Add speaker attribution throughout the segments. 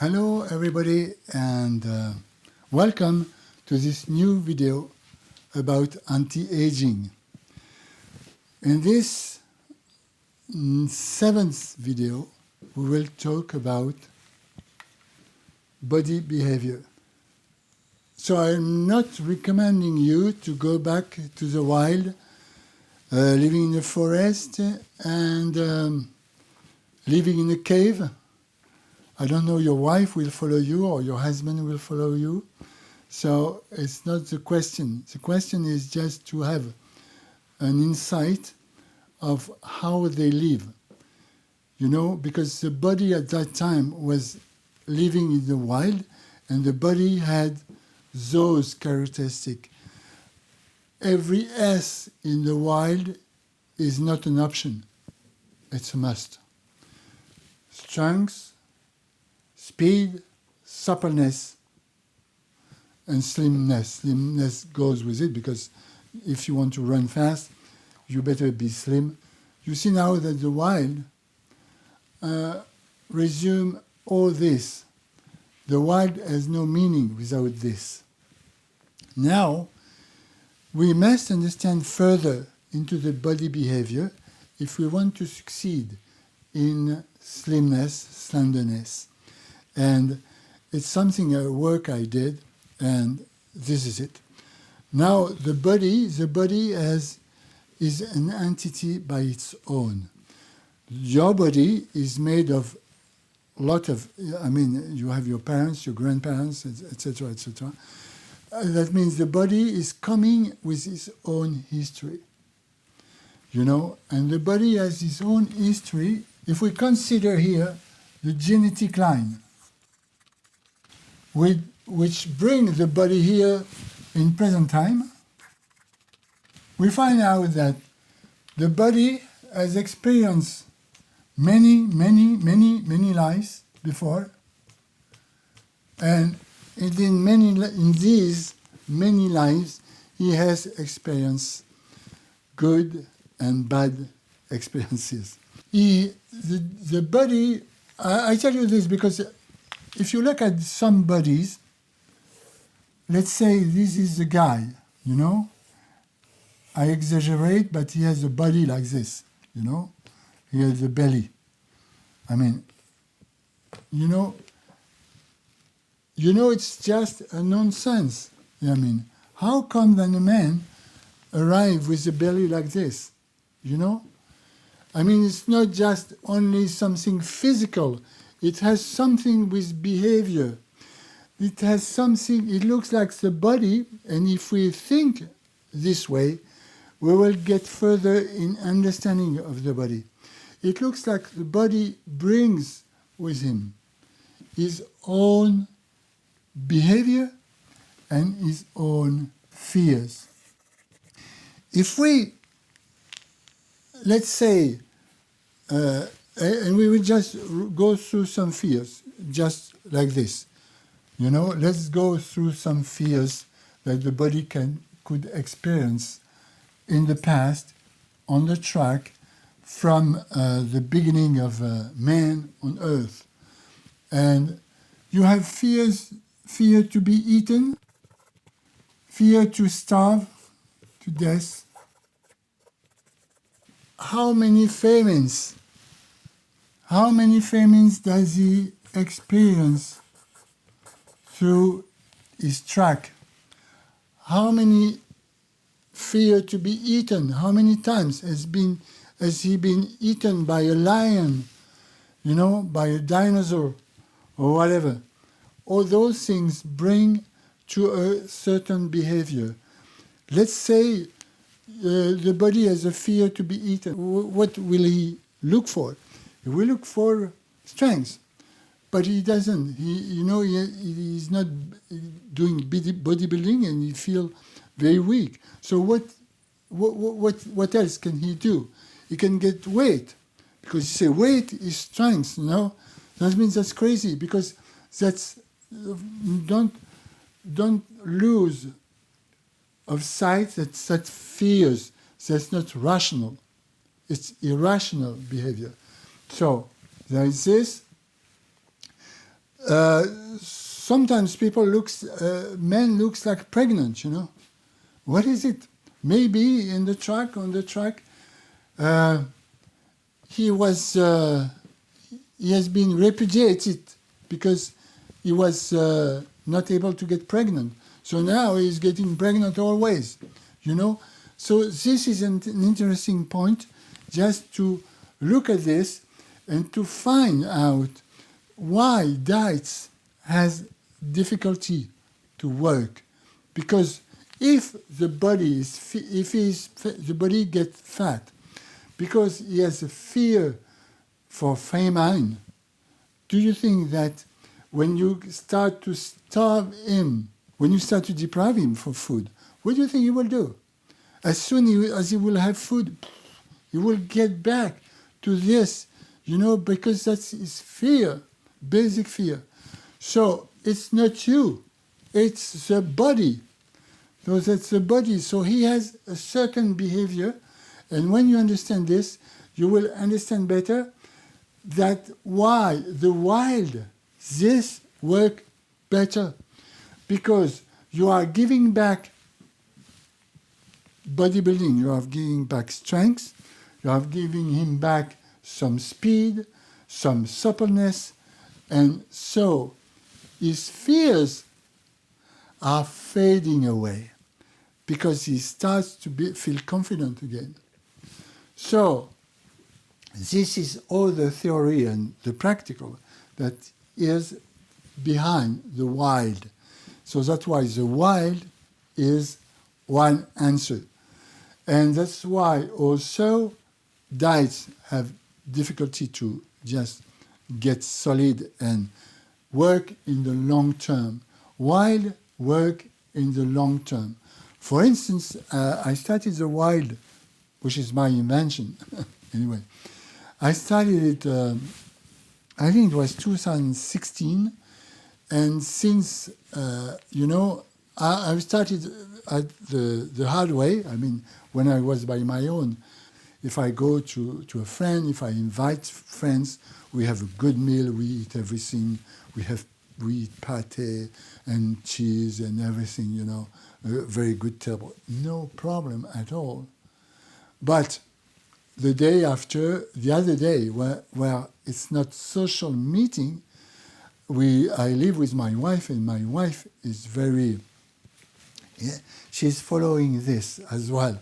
Speaker 1: Hello everybody and welcome to this new video about anti-aging. In this seventh video we will talk about body behavior. So I'm not recommending you to go back to the wild, living in the forest and living in a cave. I don't know, your wife will follow you or your husband will follow you. So it's not the question. The question is just to have an insight of how they live. You know, because the body at that time was living in the wild and the body had those characteristics. Every S in the wild is not an option. It's a must. Strength, speed, suppleness, and slimness. Slimness goes with it because if you want to run fast, you better be slim. You see now that the wild resume all this. The wild has no meaning without this. Now, we must understand further into the body behavior if we want to succeed in slimness, slenderness. And it's something, a work I did, and this is it. Now, the body is an entity by its own. Your body is made of a lot of, you have your parents, your grandparents, etc., etc. That means the body is coming with its own history. You know, and the body has its own history. If we consider here the genetic line, which bring the body here in present time, we find out that the body has experienced many lives before, and in these many lives he has experienced good and bad experiences. The body, I tell you this because if you look at some bodies, let's say this is the guy, you know. I exaggerate, but he has a body like this, you know. He has a belly. I mean, you know, it's just a nonsense. I mean, how come then a man arrive with a belly like this, you know? I mean, it's not just only something physical. It has something with behavior. It has something, it looks like the body, and if we think this way, we will get further in understanding of the body. It looks like the body brings with him his own behavior and his own fears. If we, let's say, and we will just go through some fears, just like this. You know, let's go through some fears that the body could experience in the past on the track from the beginning of man on earth. And you have fears, fear to be eaten, fear to starve to death. How many famines does he experience through his track? How many fear to be eaten? How many times has he been eaten by a lion, you know, by a dinosaur or whatever? All those things bring to a certain behavior. Let's say the body has a fear to be eaten. What will he look for? He will look for strength, but he doesn't. He's not doing bodybuilding, and he feels very weak. So what else can he do? He can get weight, because you say weight is strength. You know, that means that's crazy, because that's don't lose of sight that fears. That's not rational. It's irrational behavior. So there is this. Sometimes men looks like pregnant, you know. What is it? Maybe on the track, he was, he has been repudiated because he was not able to get pregnant. So now he's getting pregnant always, you know. So this is an interesting point, just to look at this and to find out why diets has difficulty to work. Because if the body the body gets fat because he has a fear for famine, do you think that when you start to starve him, when you start to deprive him for food, what do you think he will do? As soon as he will have food, he will get back to this, you know, because that's his fear, basic fear. So it's not you, it's the body. So that's the body. So he has a certain behavior, and when you understand this, you will understand better that why the wild, this work better, because you are giving back bodybuilding, you are giving back strength, you are giving him back some speed, some suppleness, and so his fears are fading away because he starts to feel confident again. So this is all the theory and the practical that is behind the wild. So that's why the wild is one answer. And that's why also diets have difficulty to just get solid and work in the long term. Wild work in the long term. For instance, I started the wild, which is my invention. Anyway, I started it, I think it was 2016. And since, you know, I started at the hard way. I mean, when I was by my own, if I go to a friend, if I invite friends, we have a good meal, we eat everything, we eat pate and cheese and everything, you know, a very good table. No problem at all. But the day after, the other day, where it's not social meeting, I live with my wife, and my wife is she's following this as well,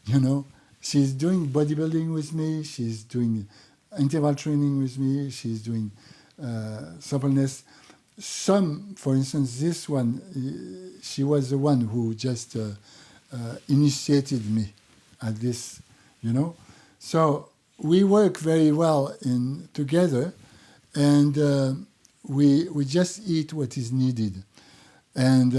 Speaker 1: you know. She's doing bodybuilding with me, she's doing interval training with me, she's doing suppleness. For instance, this one, she was the one who just initiated me at this, you know. So we work very well together, and we just eat what is needed. And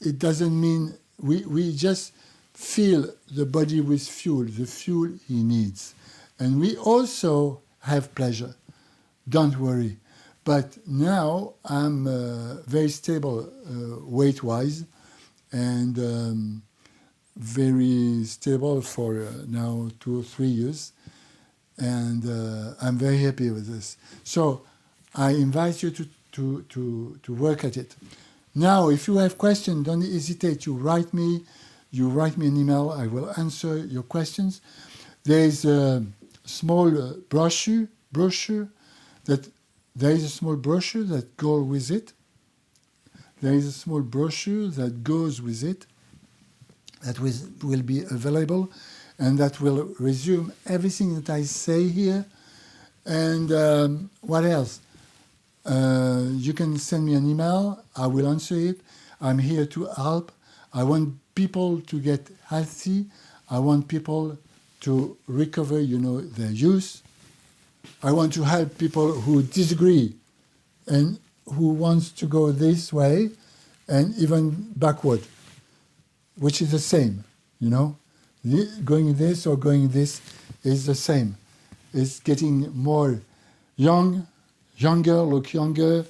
Speaker 1: it doesn't mean, we just fill the body with fuel, the fuel he needs. And we also have pleasure, don't worry. But now I'm very stable weight-wise, and very stable for now 2 or 3 years. And I'm very happy with this. So I invite you to work at it. Now, if you have questions, don't hesitate. You write me an email. I will answer your questions. There is a small brochure that goes with it. There is a small brochure that goes with it that will be available, and that will resume everything that I say here. And what else? You can send me an email. I will answer it. I'm here to help. I want people to get healthy. I want people to recover, you know, their youth. I want to help people who disagree and who wants to go this way and even backward, which is the same, you know. Going this or going this is the same. It's getting more younger, look younger,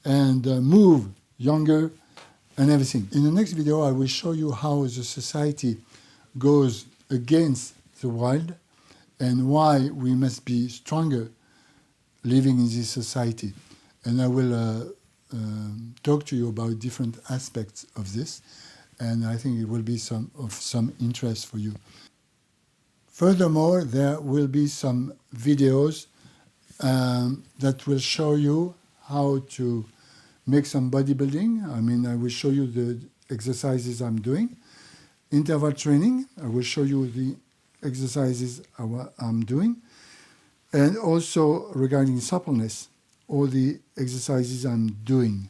Speaker 1: and move younger, and everything. In the next video, I will show you how the society goes against the wild and why we must be stronger living in this society. and I will talk to you about different aspects of this, and I think it will be of some interest for you. Furthermore, there will be some videos that will show you how to make some bodybuilding. I mean, I will show you the exercises I'm doing. Interval training, I will show you the exercises I'm doing. And also regarding suppleness, all the exercises I'm doing.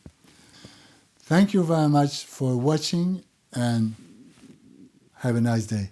Speaker 1: Thank you very much for watching and have a nice day.